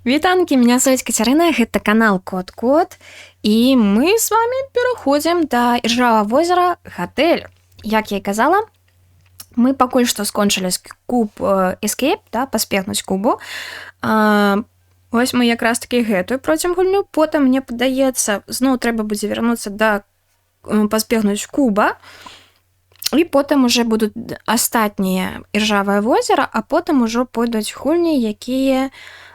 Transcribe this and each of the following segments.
Вітанкі, меня зовут Катерина, гэта канал Кот-Кот, і мы з вами пераходзім да іржавага возера Гатэль. Як я і казала, мы пакуль што скончылі куб Escape, да, паспехнуць кубу. Вось мы якраз такі гэтую пройдзем гульню, потым, мне падаецца, зноў трэба будзе вярнуцца да паспехнуць куба, і потым уже будуць астатнія іржавае возера, а потым ужо пойдуць гульні, якія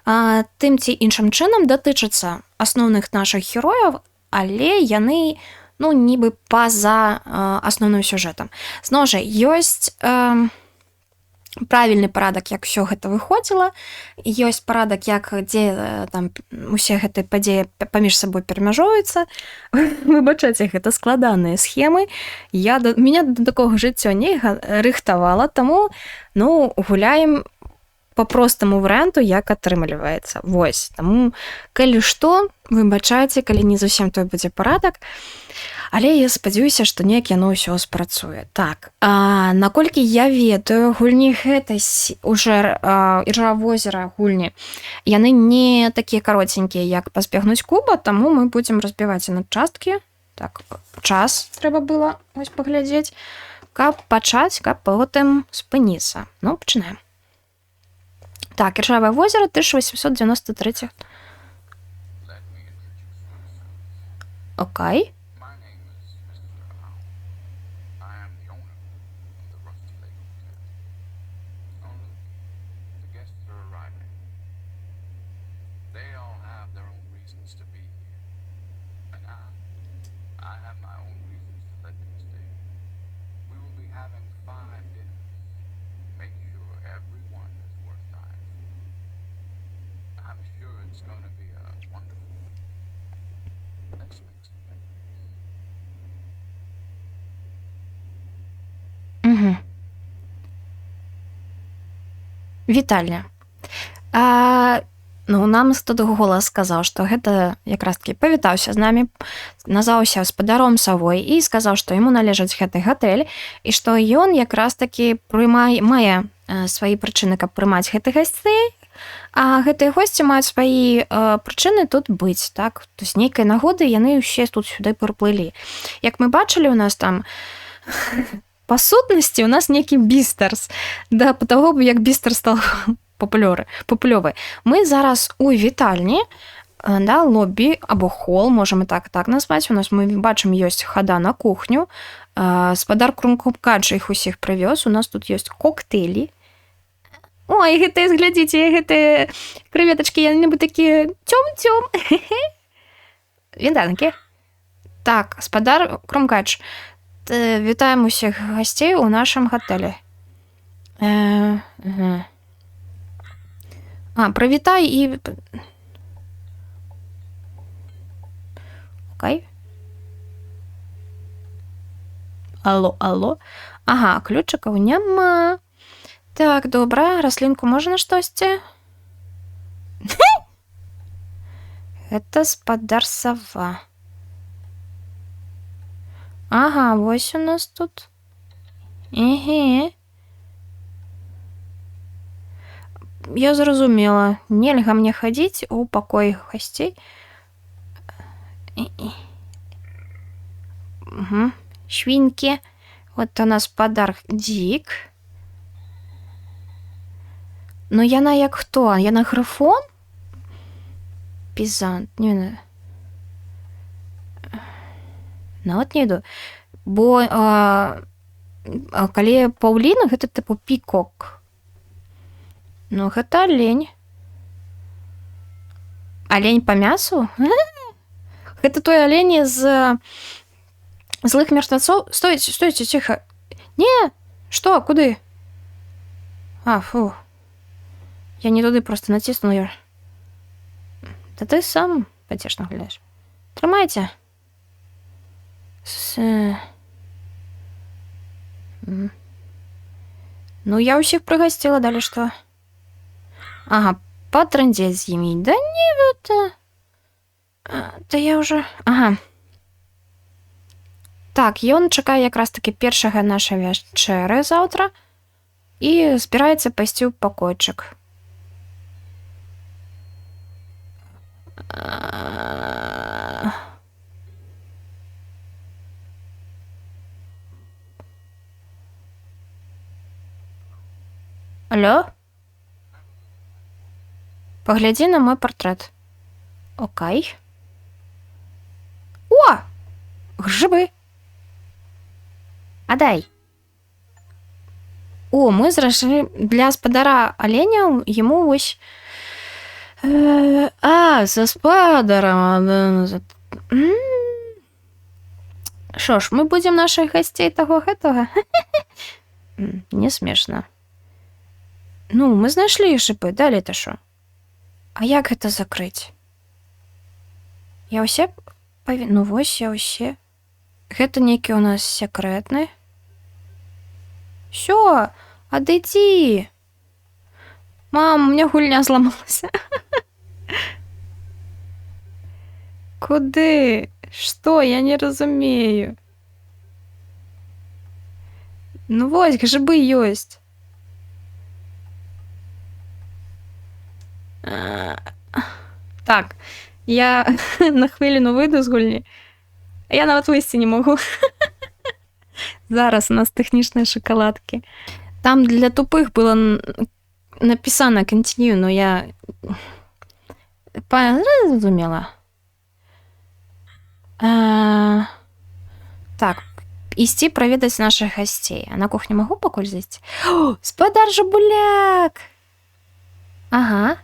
тым ці іншым чынам датычацца асноўных нашых герояў, але яны, нібы па-за асноўным сюжэтам. Зноў жа, ёсць правільны парадак, як усё гэта выходзіла, ёсць парадак, дзе там усе гэтыя падзеі паміж сабой перамяжоўваюцца. Выбачайце, гэта складаныя схемы. Меня да такога жыццё не рыхтавала, таму, гуляем по простаму варыянту, як атрымліваецца. Вось, таму, калі што, выбачайце, калі не зусім той будзе парадак, але я спадзяюся, што неяк яно ўсё спрацуе. Так, наколькі я ведаю, гульні гэтай уже іржавага возера гульні, яны не такія кароценькія, як паспехнуць куба, таму мы будзем разбіваць на часткі. Так, час трэба было вось паглядзець, каб пачаць, каб потым спыніцца. Пачынаем. Так, іржавае возера, 1893. Окей. Вітальня. Нам тут голас сказаў, што гэта якраз такі павітаўся з намі, назваўся гаспадаром савой і сказаў, што яму належыць гэты гатэль і што ён якраз такі мае свае прычыны, каб прымаць гэтых гасцей, а гэтыя госці маюць свае прычыны тут быць, так? То есть нейкай нагоды яны ўсе тут сюды прыплылі. Як мы бачылі, у нас там па сутнасці у нас нейкі бістарс, да таго, як бістар стал папулёвы. Мы зараз у вітальні, да, лобі або хол, можам і так назваць. У нас, мы бачым, ёсць хада на кухню. Спадар Крумкаджа іх усіх прывёз. У нас тут ёсць коктейлі. Ой, гэтыя, глядзіце, гэтыя крэветачкі, яны нібы такія цём-цём. Вітанкі. Так, спадар Крумкадж, вітаем усіх гасцей у нашым гатэлі. Прывітай і... Окей. Алло. Ага, ключыкаў няма. Так, добра, раслінку можна штосьці? Гэта спадар сава. Ага, вось у нас тут. Я зразумела. Нельга мне хадзіць у пакой гасцей. Свінкі. Вот у нас спадар Дік. Яна як хто? Яна грифон? Пізант. Нават не іду. Бо калі паўліна, гэта тыпу пікок. Гэта алень. Алень па мясу? Гэта той алень з злых мертвецоў? Стойце, ціха. Не, што, куды? Фу. Я не туды проста націснула. Да ты сам пацешна гуляеш. Трымайце. Я ўсіх прыгасціла, далі што? Ага, патрандзець з імі. Да не, гэта... Да я ўжо... Ага. Так, ён чакае якраз такі першага наша вячэры заўтра і збіраецца пайсці ў пакойчык. Алло? Паглядзі на мой партрэт. Окей. О! Грибы. Адай. О, мы знайшлі для спадара аленяў, яму вось... за спадарам. Що ж, мы будзем наших гасцей таго гэтага? Не смешна. Ну, мы знайшлі шипы, далей-то що? А як гэта закрыць? Я ўсе ну, вось я ўсе. Гэта нейкі ў нас секрэтны. Всё, адыдзі. Мам, у меня гульня зламалася. Куды? Што? Я не разумею. Ну вось, грибы ёсць. Так, я на хвіліну выйду з гульні. Я нават выйсці не магу. Зараз у нас тэхнічныя шакаладкі. Там для тупых было написано continue, но я зразумела. Так, ісці праведаць наших гасцей. А на кухню магу пакуль зайсці? О, спадар Жабуляк! Ага.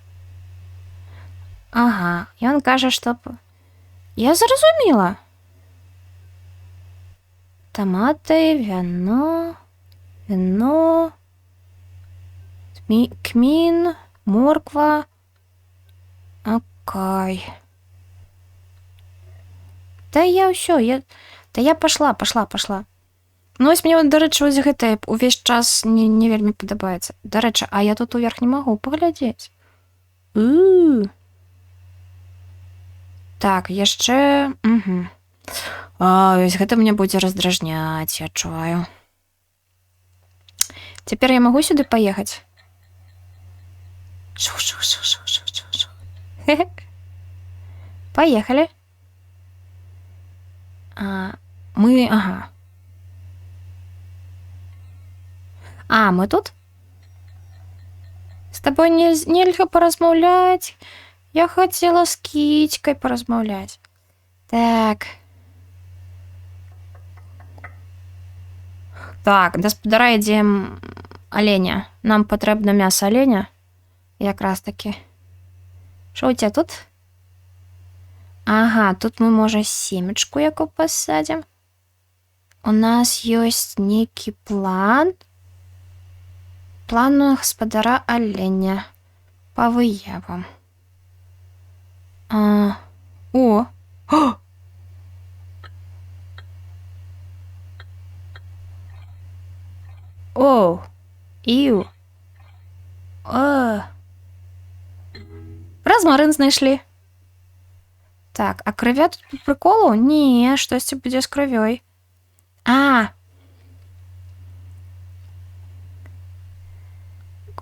Ага, ён кажа, што... Я зразумела. Томаты, вино, кмин, морква. Окей. Да я ўсё, да я пошла. Ну, вось мне, дарэчы, вось гэта увесь час не вельмі падабаецца. Дарэчы, а я тут уверх не магу паглядзець. Так, яшчэ... Вось гэта мне будзе раздражняць, я адчуваю. Цяпер я магу сюды паехаць? Поехали. Мы, ага. Мы тут? С тобой нельга поразмаўляць. Я хотела с кітькай поразмаўляць. Так. Так, да спадара ідзем аленя. Нам патрэбна мяса аленя. Якраз таки. Що у тебя тут? Ага, тут мы, можа, семечку яку пасадзім. У нас ёсць нейкі план. План гаспадара аленя. Па выявам. О! О! Іу! Размарын знайшлі. Так, а крывя тут по приколу? Не, штосьці будзе з крывёй.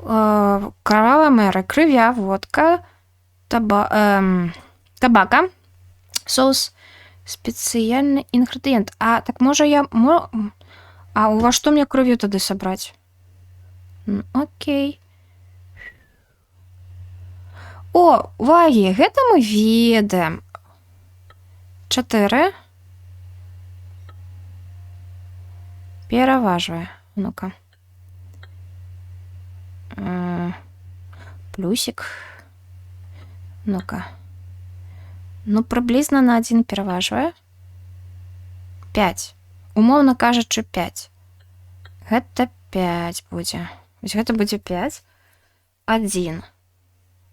Кровавая мэра, крывя, водка, табака, соус, спецыяльны інгрэдыент. Так можа я... у вас што мне крывю тады сабраць? Окей. О, вагі, гэта мы ведаем. 4. Пераважвае. Ну-ка. Плюсик. Ну-ка. Ну, прыблізна на 1 пераважвае. 5. Умоўна кажучы, 5. Гэта 5 будзе. Вось гэта будзе 5. 1.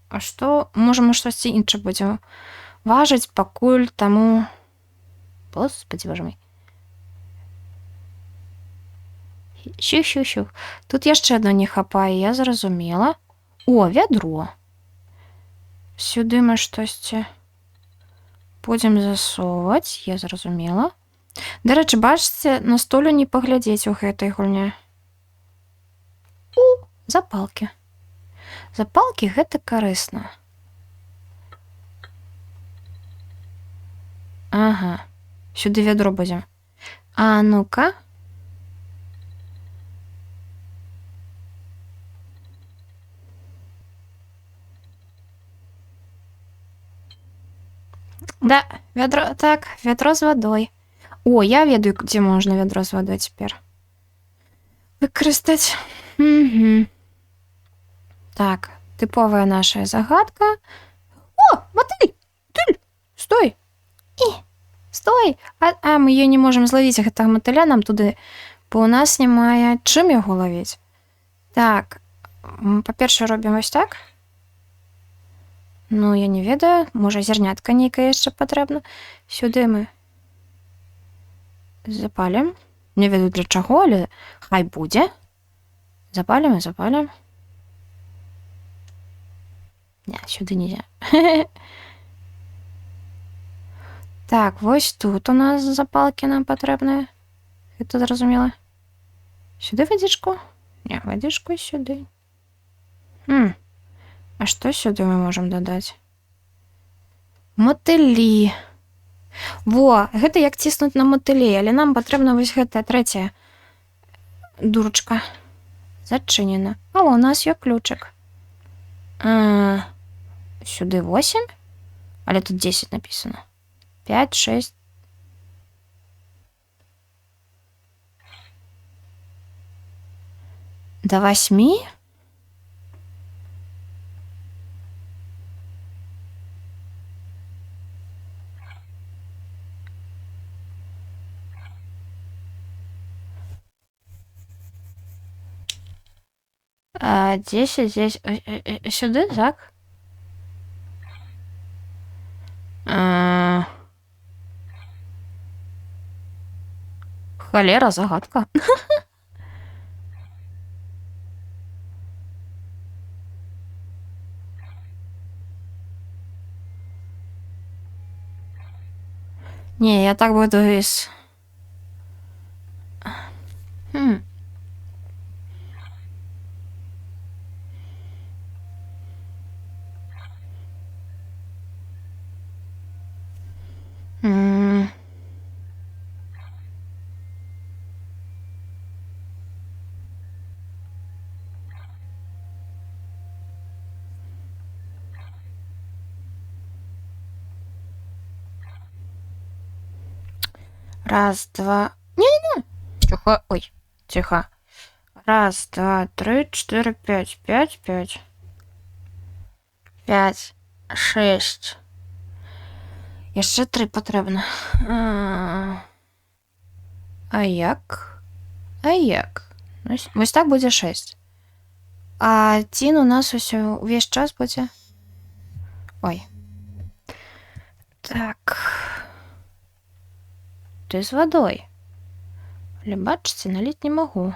А што? Можа, мы штосьці іншае будзем важыць, пакуль таму... Господи, боже мой. Щу. Тут яшчэ адно не хапае, я зразумела. О, вядро. Сюды мы штосьці будзем засоўваць, я зразумела. Дарэчы, бачыце, на столю не паглядзець у гэтай гульні. Запалкі. Запалкі гэта карысна. Ага. Сюды вядро будзем. А ну-ка. Да, вядро, так, вядро з вадой. О, я ведаю, дзе можна вядро з вадой цяпер выкарыстаць. Угу. Так, тыповая наша загадка. О, мотыль! Мотыль! Стой! І, стой! А мы ее не можем зловіць, гэтага матыля нам туды, бо у нас немає чым яго ловіць. Так, па-першае, робім вось так. Ну, я не ведаю, можа зярнятка нейкая яшчэ патрэбна. Сюды мы запалім. Не ведаю для чаго, але хай будзе. Запалім і запалім. Не, сюды нельзя. Так, вось тут у нас запалкі нам патрэбныя. Гэта зразумела. Сюды вадзічку? Не, вадзічку сюды. А што сюды мы можам дадаць? Матылі. Во, гэта як ціснуць на матылі, але нам патрэбна вось гэтая трэцяя дурачка. Зачынена. А у нас ёсць ключик. Сюды 8, але тут 10 написано. 5, 6. До 8? А 10 здесь. Сюда, так? Холера, загадка. Не, я так буду из... Раз, два... Не-не-не! Тихо. Ой, тихо. Раз, два, три, 4, 5. 5, 5. 5, 6. Яшчэ 3 патрэбна. А як? А як? Вось так будзе 6. А 1 у нас усё увесь час будзе. Ой. Так. Ты з вадой. Але бачыце, наліць не магу.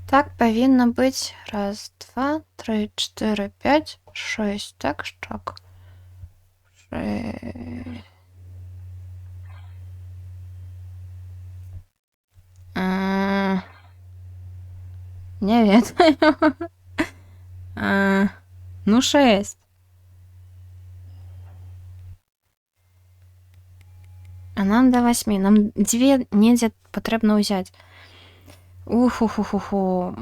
Так павінна быць. Раз, два, 3, 4, 5, 6. Так, так. 6. Не ведаю. Ну, 6. А нам до 8. Нам 2 недзе патрэбна ўзяць. Уху-ху-ху-ху.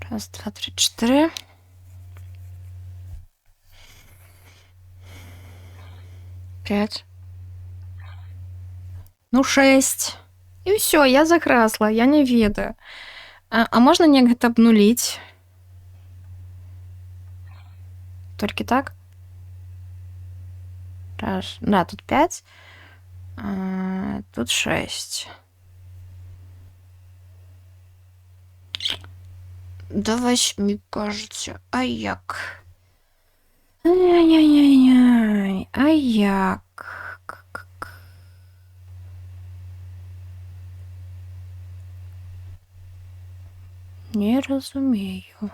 Раз, два, 3, 4. 5. Ну, 6. І ўсё, я закрасла, я не ведаю. А можна неяк гэта абнуліць? Толькі так? Раз. Да, тут 5. Тут 6. До 8, кажется. А як? Ай-яй-яй-яй. А як? Не разумею.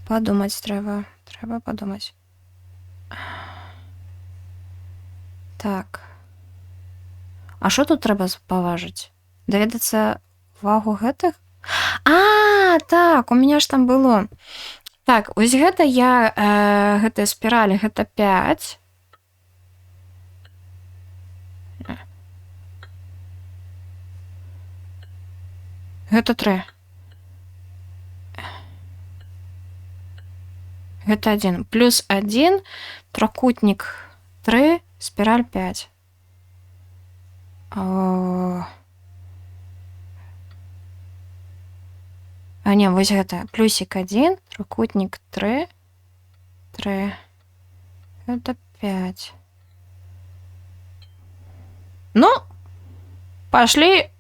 Подумать треба. Треба подумать. Так. А що тут треба паважыць? Даведацца вагу гэтых? А, так, у меня ж там было. Так, вось гэта я гэтыя спіралі, гэта 5. Гэта 3. Гэта 1. Плюс 1, трокутнік 3, спіраль 5. А не, вось гэта. Плюсик 1, трокутник 3, 3. Это 5. Ну, пошли.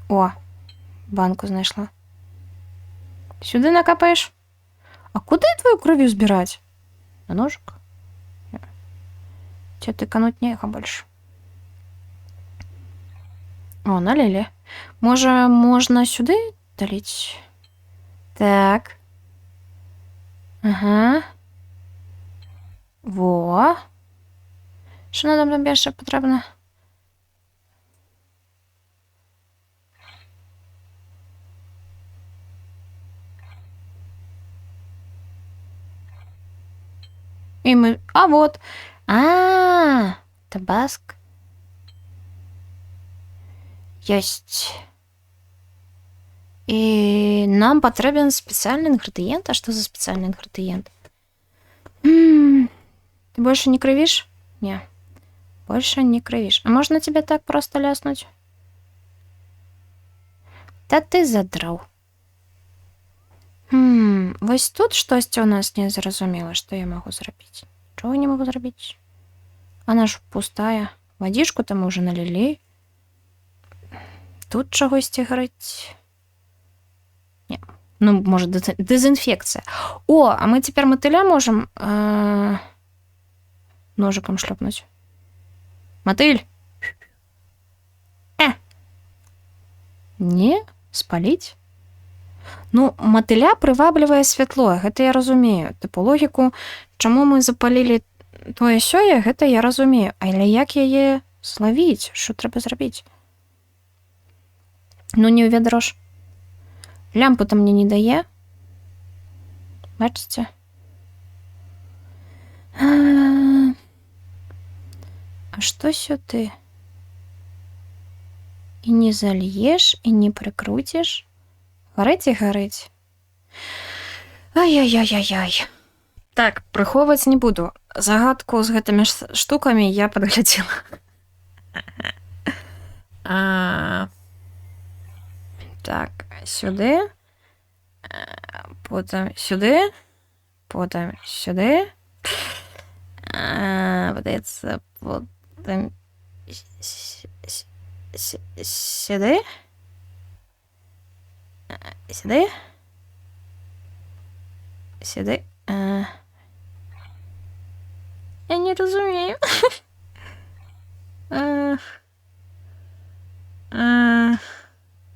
О, банку знайшла. Сюди накапаєш? А куди твою кровью збирать? На ножик? Че тыкануть неха больше. О, налили. Може, можна сюди долить? Так. Ага. Во. Що нам там більше потрібно? И мы... А, вот. Табаск. Есть. И нам потребен специальный ингредиент. А что за специальный ингредиент? Ты больше не кровишь? Не. Больше не кровишь. А можно тебе так просто ляснуть? Да ты задрал. Вось тут штосьці у нас не зразумела, что я могу зрабіць. Чего не могу зрабіць? Она ж пустая. Водичку там уже налили. Тут чагосьці гарыць. Не. Ну, может, дезинфекция. О, а мы теперь мотыля можем ножиком шлепнуть. Мотыль. Не, спалить. Ну, матыля прываблівае святло, гэта я разумею. Тыпу логіку, чаму мы запалілі тое-сёе, гэта я разумею. Але як яе злавіць? Што трэба зрабіць? Ну, не ў вядро ж. Лямпу-то мне не дае. Бачыце? А што сюды? І не зальеш, і не прыкруціш. Гарыць і гарыць. Ай-яй-яй-яй-яй. Так, прыхоўваць не буду. Загадку з гэтымі штукамі я падглядзела. Так, сюды. Потым сюды. Потым сюды. Падаецца, потым сюды. Сюды. Сюды. Я не разумею.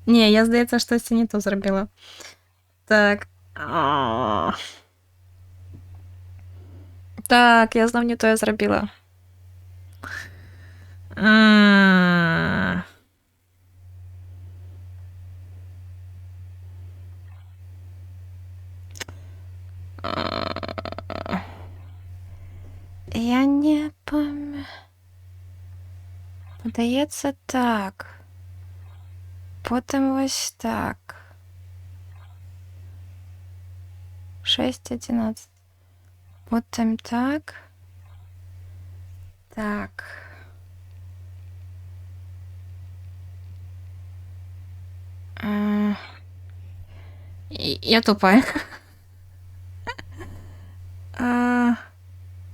Не, я, здаецца, штосьці не то зрабіла. Так. Так, я знов не то я зрабіла. Я не пам'ятаю. Подається так. Потім ось так. 6-11. Потім так. Так. Я тупая.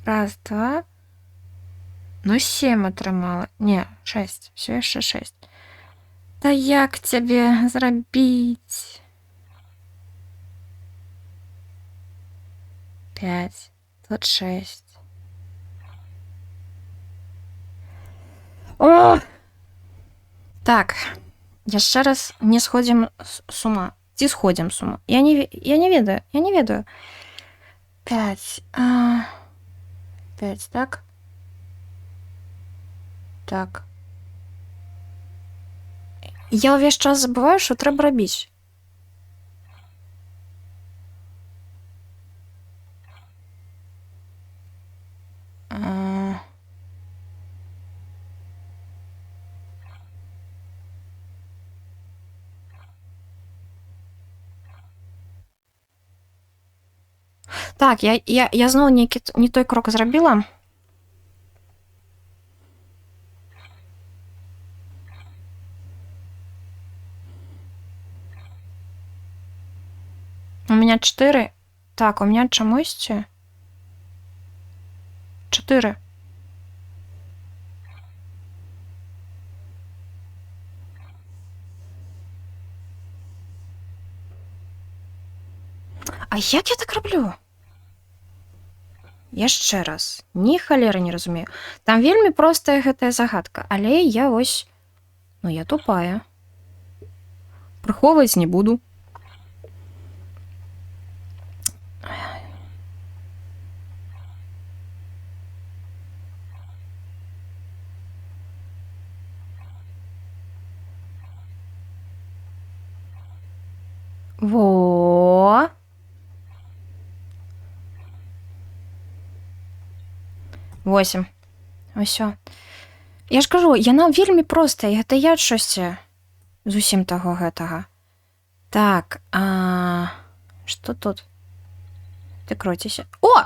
Раз, два. Ну, 7 атрымала. Не, 6. Все яшчэ 6. Да. Як цябе зрабіць? 5. Тут 6. О! Так. Яшчэ раз не сходзім з ума. Ці сходзім з ума? Я не ведаю. 5. 5, так? Так. Я ўвесь час забываю, што трэба рабіць. Так, я зноў нейкі не той крок зрабіла. У меня 4. Так, у меня чамусьці 4. А як я так раблю? Яшчэ раз. Ні халеры не разумею. Там вельмі простая гэтая загадка, але я вось... Ну, я тупая. Прыхоўваць не буду. Во. 8. Усё. Я ж кажу, яна вельмі простая, гэта я штосьці зусім таго гэтага. Так, што тут? Ты кроціся. О,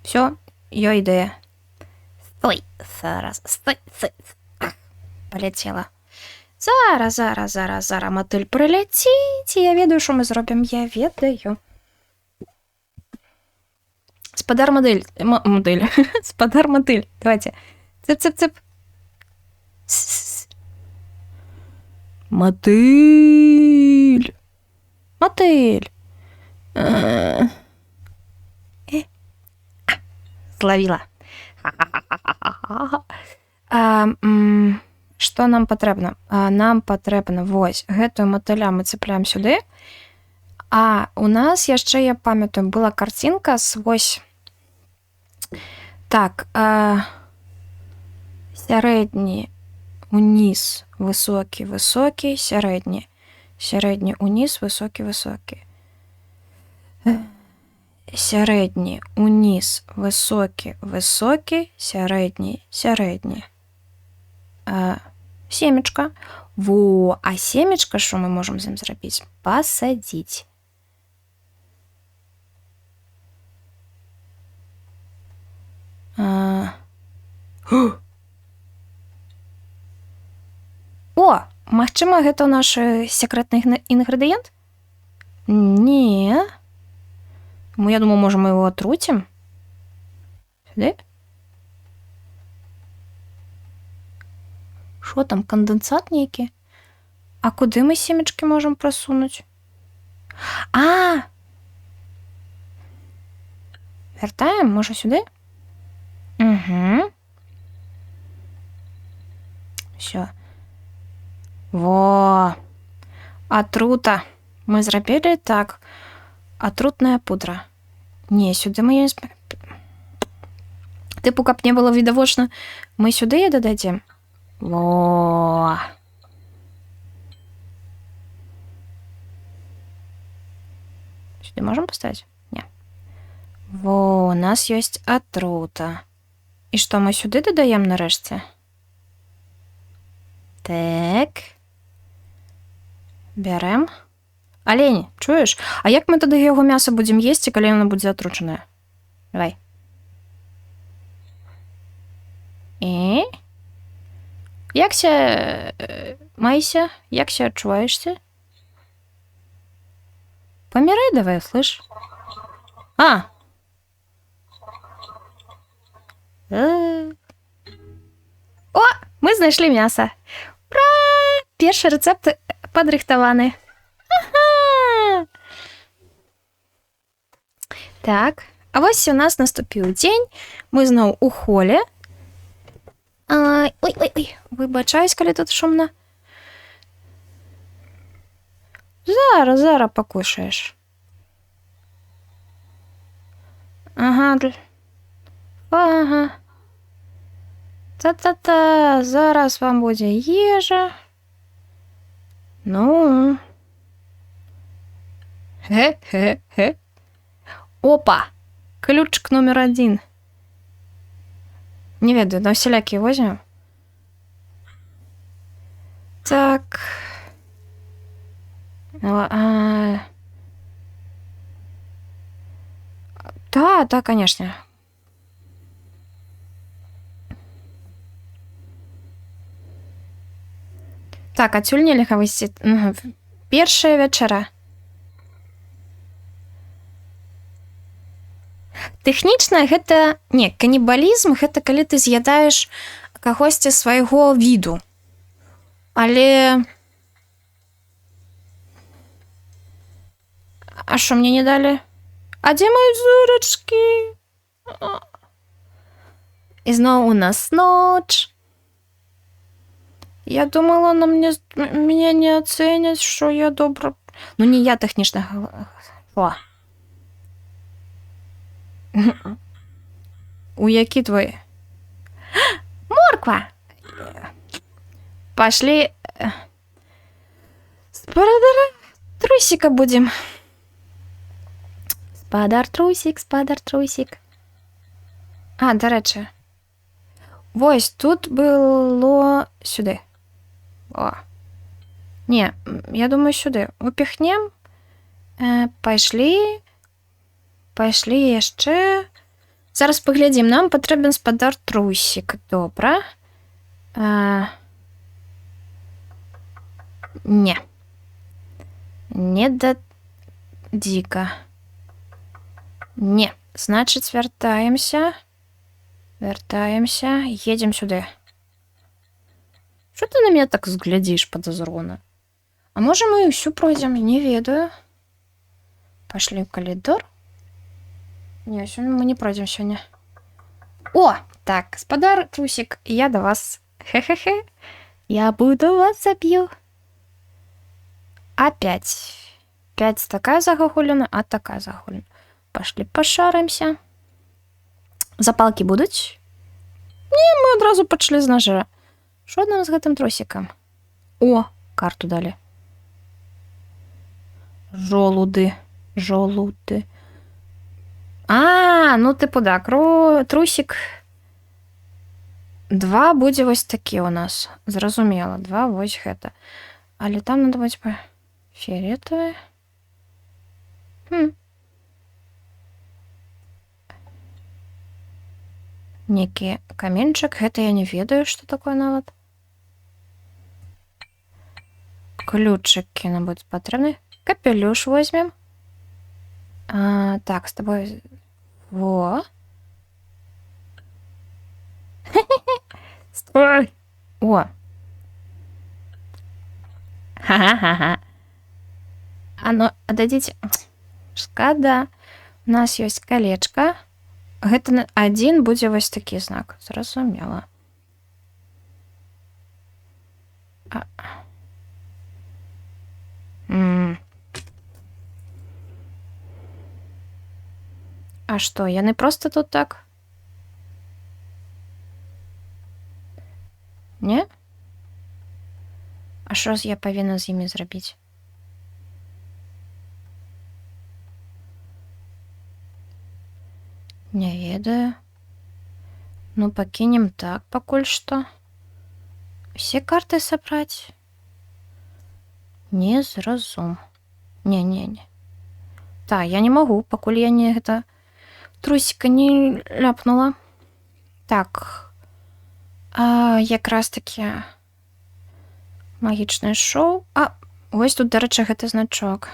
всё, ёй ідэя. Стой, зараз, стой. Полетела. Зараз, матыль прыляціць, я ведаю, што мы зробім, я ведаю. Спадар мадэль. Спадар матыль. Давайте. Цып. Матыль. Зловіла. Што нам патрэбна? Нам патрэбна вось гэтую матыля мы цепляем сюды. А у нас яшчэ, я памятаю, была картинка з вось... Так, сярэдні уніз, высокі, сярэдні, уніз, высокі. Сярэдні уніз, высокі, сярэдні. Семечка. Во, а семечка, што мы можам з ім зрабіць? Пасадзіць. О, магчыма, гэта наш секретны інгрэдыент? Не. Я думаю, можа, мы его атруцім. Сюды? Шо там, кандэнсат нейкі? А куды мы семечкі можам прасунуць? Вяртаем, можа, сюды? Угу. Всё. Во. Атрута. Мы зрабілі так. Атрутная пудра. Не, сюды мы не... Тыпу, каб не было відавочна, мы сюды яе дададзім? Во. Сюды можем поставить? Не. Во, у нас ёсць атрута. І што, мы сюды дадаем нарэшце? Так. Бярем. Алень, чуеш? А як мы тады яго мяса будзем есці, калі яно будзе атручанае? Давай. І? Якся... Майся, якся адчуваешся? Памірай давай, слышь. О, мы знайшлі мяса. Ура! Першы рэцэпт падрыхтаваны. Ага! Так, а вось у нас наступіў дзень, мы зноў у холе. Ой, выбачаюсь, калі тут шумна. Зараз пакушаеш. Ага. Та-та-та, зараз вам будзе ежа. Ну. Хе-хе-хе. Опа! Ключик номер 1. Не ведаю, на всялякі возьмем. Так. Да, конечно. Так, адсюль нельга выйсці. Першая вячэра. Тэхнічна гэта... Не, канібалізм гэта калі ты з'ядаеш кагосьці свайго віду. Але... А што мне не далі? А дзе мои зырачкі? І зноў у нас ноч. Я думала, меня не оценят, что я добра... Ну, не я тэхнічна... О. У які твой? Морква! Пошли... Спадар трусика будем. Спадар трусик. А, до речі. Вось, тут было сюди. О. Не, я думаю, сюди. Упихнем. Пайшлі яшчэ. Зараз паглядзім. Нам патрэбен спадар трусик. Добра. Не. Не да дзіка. Не. Значыць, вяртаемся. Едем сюды. Что ты на меня так взглядишь подозрона? А можем мы всю пройдем? Не ведаю. Пошли в коридор. Не, сегодня мы не пройдем сегодня. О, так, спадар трусик, я до вас. Хе-хе-хе. Я буду вас забью. Опять. 5 такая загогулина, а такая загогулина. Пошли пошаримся. Запалки будуть? Не, мы одразу пачалі з ножа. Що нам з гэтым тросикам? О, карту далі. Жолуды. А, ну типу да, трусик 2 будзе вось такі у нас. Зразумела, 2 вось гэта. Але там надо быць фіолетовый. Некі каменчик, гэта я не ведаю, што такое нават. Ключики нам будуць патрэбны. Капелюш возьмем. Так, с тобой... Во. Стой! О. Ха-ха-ха. А ну, отдадите. Шкада. У нас есть колечко. Гэта один будзе вось такі знак. Зразумела. А што, яны просто тут так? Не? А што я павінна з імі зрабіць? Не ведаю. Ну, пакінем так пакуль што. Все карты сабраць? Не зразум. Не. Та, я не магу, пакуль я не гэта трусика не ляпнула. Так. Якраз таки магічнае шоу. А, вось тут, дарэчы, гэты значок.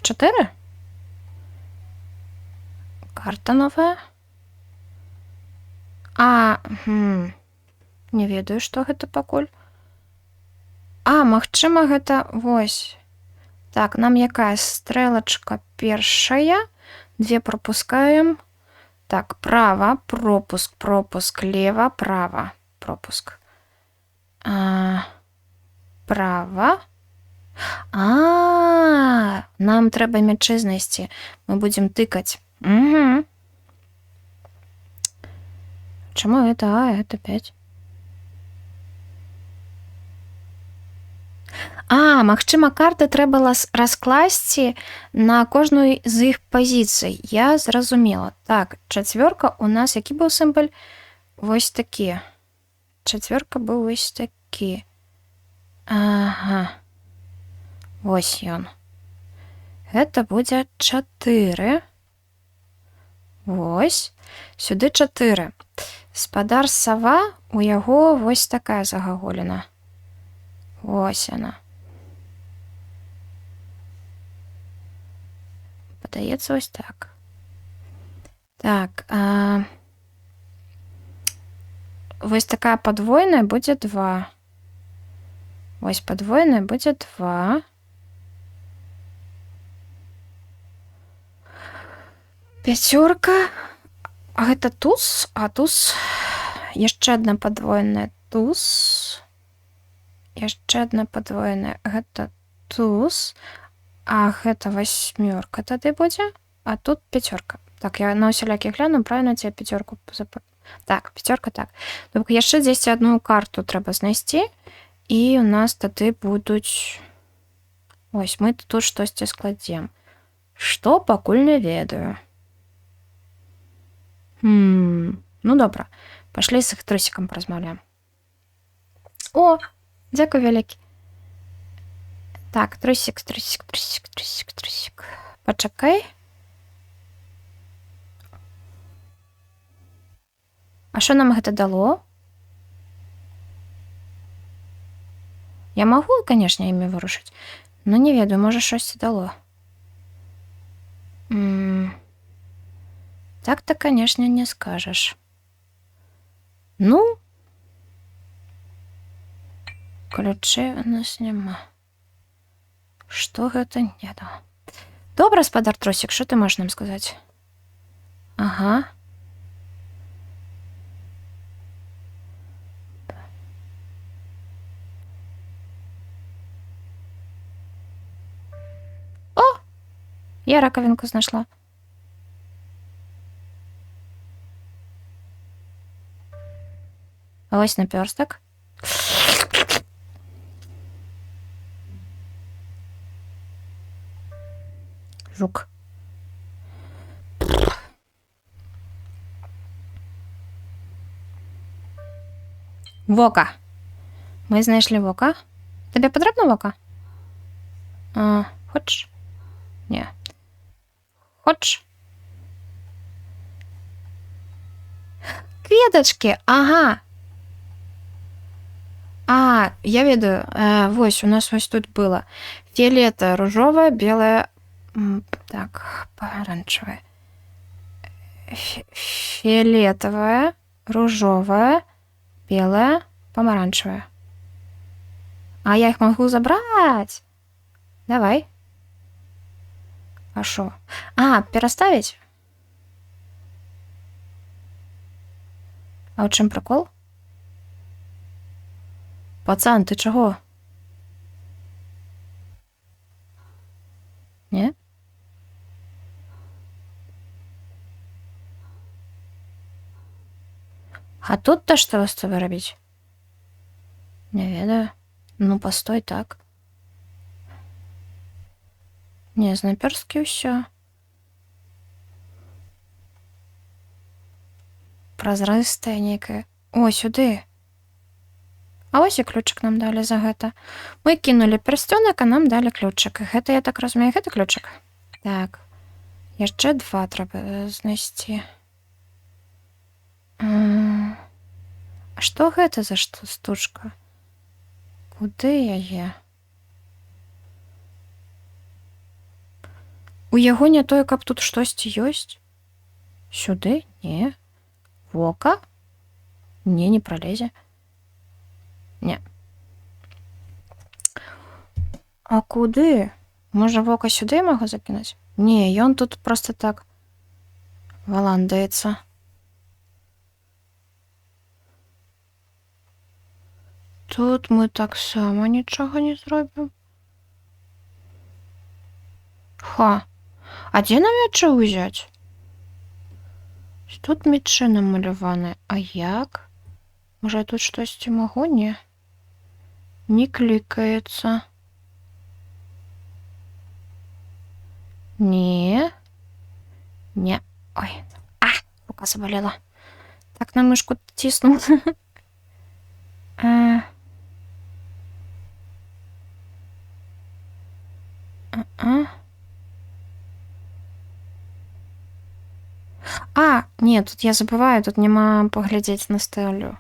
4? Карта новая. Не ведаю, што гэта пакуль. А, магчыма, гэта вось. Так, нам якая стрелочка першая. 2 пропускаем. Так, право, пропуск, пропуск, лево, право, пропуск. Право. Нам трэба мячы знайсці. Мы будем тыкать. Угу. Чему это? Это 5. Магчыма, карты трэба раскласці на кожную з іх пазіцый. Я зразумела. Так, 4 у нас які быў сімвал? Вось такі. 4 быў вось такі. Ага. Вось ён. Гэта будзе 4. Вось. Сюды 4. Спадар сава, у яго вось такая загаголена. Вось яна. Падаецца вось так. Так, вось такая падвойная будзе 2. Вось падвойная будзе 2. 5. А гэта туз, туз. Яшчэ одна падвойная туз. Яшчэ одна падвойная. Гэта туз. А гэта 8 тады будзе. А тут 5. Так, я на усялякі гляну, правильно тебе 5 запомнила. Так, 5, так. Тобто яшчэ дзесьці одну карту трэба знайсці. І у нас тады будуць... Ось, мы тут штосьці складзем. Што пакуль не ведаю. Ну, добра. Пашлі з іх трусікам паразмаўляем. О, дзякуй вялікі. Так, трусік. Пачакай. А што нам гэта дало? Я магу, канешне, імі вырушыць. Но не ведаю, можа, штосьці дало. Так-то, конечно, не скажешь. Ну, ключей у нас няма. Что гэта не дало? Добра, спадар Тросік, что ты можешь нам сказать? Ага. О! Я раковинку знайшла. Ось наперсток. Жук. Вока. Мы знайшли вока. Тебе потрібно вока? Хочеш? Ні. Хочеш? Кветочки, ага. Я ведаю. Вось, у нас вось тут было. Фиолетовое, ружовое, белое. Так, помаранчевое. Фиолетовое, ружовое, белое, помаранчевое. Я их могу забрать. Давай. А шо? Переставить? А у чым прикол? Пацан, ты чого? Не? А тут-то что с тобой робить? Не ведаю. Ну, постой, так. Не, з наперсткі ўсё. Празрыстая некая. О, сюды. А ось і ключик нам далі за гэта. Мы кинули перстёнак, а нам далі ключик. Гэта, я так разумею, гэта ключик? Так. Яшчэ 2 трэба знайсці. А што гэта за штучка? Куды яе? У яго не тое, каб тут штосьці ёсць? Сюды? Не. Вока? Не пролезе. Не. А куды? Можа, вока сюды магу закінуць? Не, ён тут просто так валандаецца. Тут мы таксама нічога не зробім. Ха. А дзе нам мячы ўзяць? Тут мячы намаляваны. А як? Можа, я тут штосьці магу? Не. Не клікаецца. Не. Не. Ой. А, рука заболела. Так на мышку тиснул. Не, тут я забываю, тут нема поглядзець на стэлю.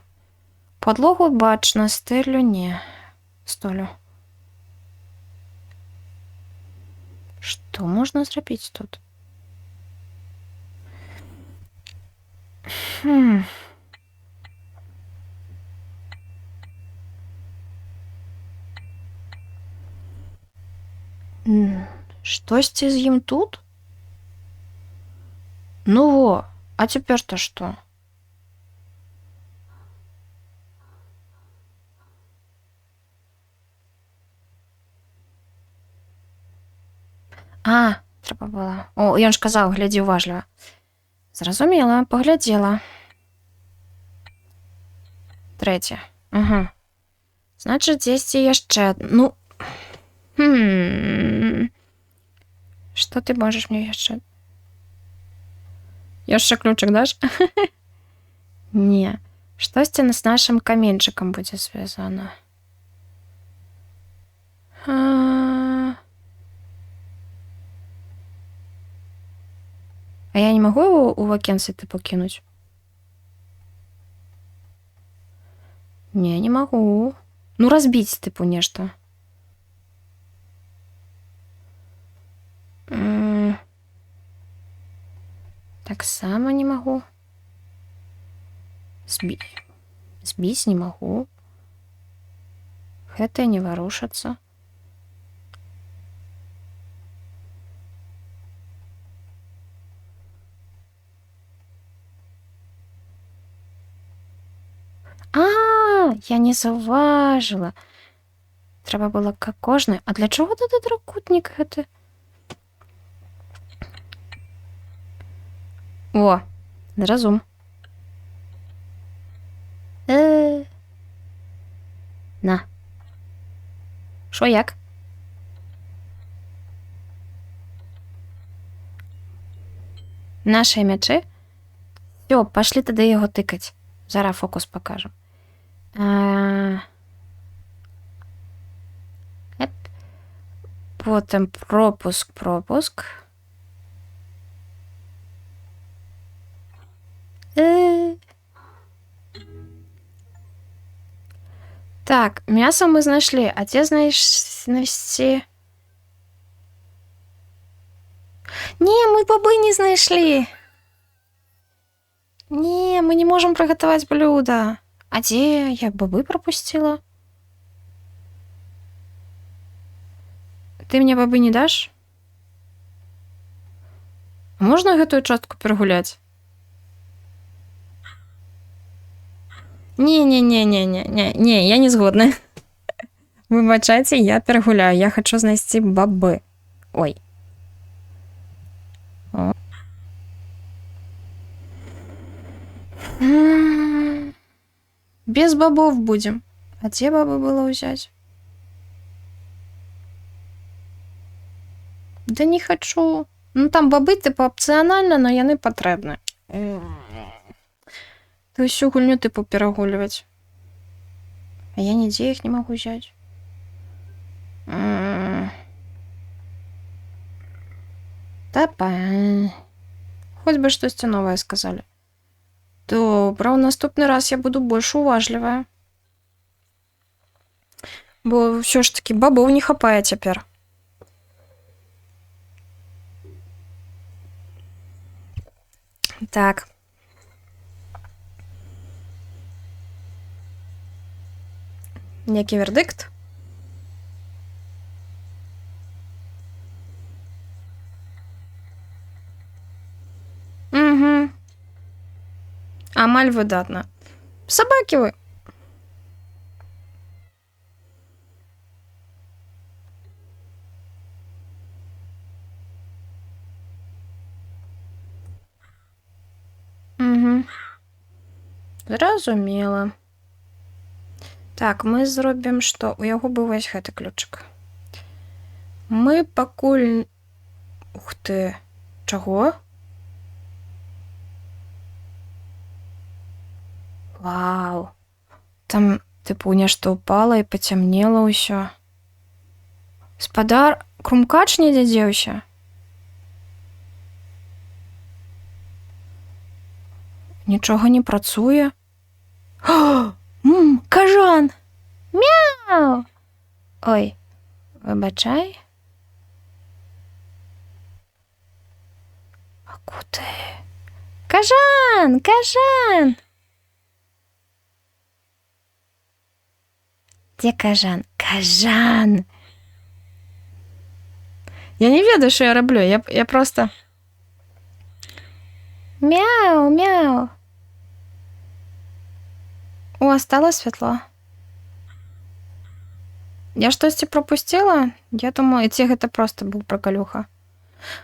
Подлогу бачна, стэлю не. Столю. Што можна зрабіць тут? Штосьці з ім тут? Ну во, а цяпер-то што? Трэба было. О, ён ж казаў, глядзі уважліва. Зразумела, паглядзела. Трэця. Ага. Значыць, дзесьці яшчэ. Ну. Што ты можаш мне яшчэ? Яшчэ ключик даш? Не. Штосьці з нашым каменчыкам будзе звязана. А я не магу его у вакенцы тыпу кінуць? Не, не магу. Ну, разбіць тыпу нешта. Таксама не магу. Збіць не магу. Гэтае не варушацца. Я не заўважыла. Трэба было как кожны. А для чаго тады трыкутнік гэты? О, зразум. На. Шо як? Нашыя мячы? Всё, пашлі тады яго тыкаць. Зараз фокус пакажам. Потым пропуск. Так, мясо мы знайшлі, а дзе знайсці? Не, мы бабы не знайшлі. Не, мы не можам прыгатаваць блюда. А дзе я бабы прапусціла? Ты мне бабы не даш? Можна гэтую частку перагуляць? Не, я не згодна. Выбачайце, я перагуляю. Я хачу знайсці бабы. Ой. Без бабов будем. А дзе бабы было ўзяць? Да не хачу. Ну там бабы тыпу апцыянальна, но яны патрэбны. Ты ўсю гульню тыпу перагульваць. А я нідзе іх не магу ўзяць. Хоць бы штосьці новае сказалі. Добра, у наступны раз я буду больш уважлівая. Бо ўсё ж такі бабоў не хапае цяпер. Так. Які вердикт? амаль выдатна. Сабакі вы. Угу. Зразумела. Так, мы зробім, што у яго быў вось гэты ключик. Мы пакуль... Ух ты, чаго? Вау. Там, тыпу, нешта ўпала і пацямнела ўсё. Спадар, крумкач недзе дзеўся? Нічога не працуе. Кажан! Мяу! Ой, выбачай. А куды? Кажан! Кажан! Дзе кажан? Кажан! Я не ведаю, што я раблю. Я просто... Мяу, мяу. О, стало святло. Я штосьці пропустила? Я думаю, ці гэта просто быў пракалюха.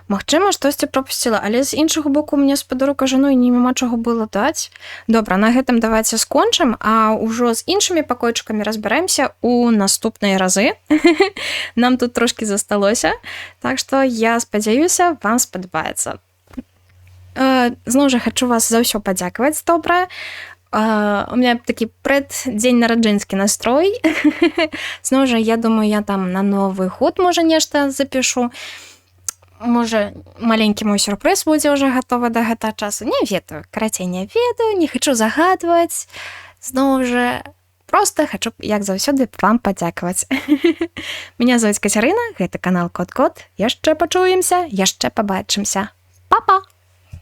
Магчыма, штосьці пропустила, але з іншага боку мне спадару кажану і няма чаго было даць. Добра, на гэтым давайце скончым, а ўжо з іншымі пакойчыкамі разбярэмся у наступныя разы. Нам тут трошки засталося, так што я спадзяюся, вам спадабаецца. Зноў жа хачу вас за ўсё падзякаваць, добра. У меня такі преддзень нараджэнскі настрой. Зноў жа, я думаю, я там на Новы год, можа, нешта запішу. Можа, маленькі мой сюрпрыз будзе ўжо гатова да гэтага часу. Не ведаю, карацей, не ведаю, не хачу загадваць. Зноў жа, просто хачу, як заўсёды, вам падзякаваць. Меня зовут Кацярына, гэта канал Кот-Кот. Яшчэ пачуемся, яшчэ пабачымся. Па-па!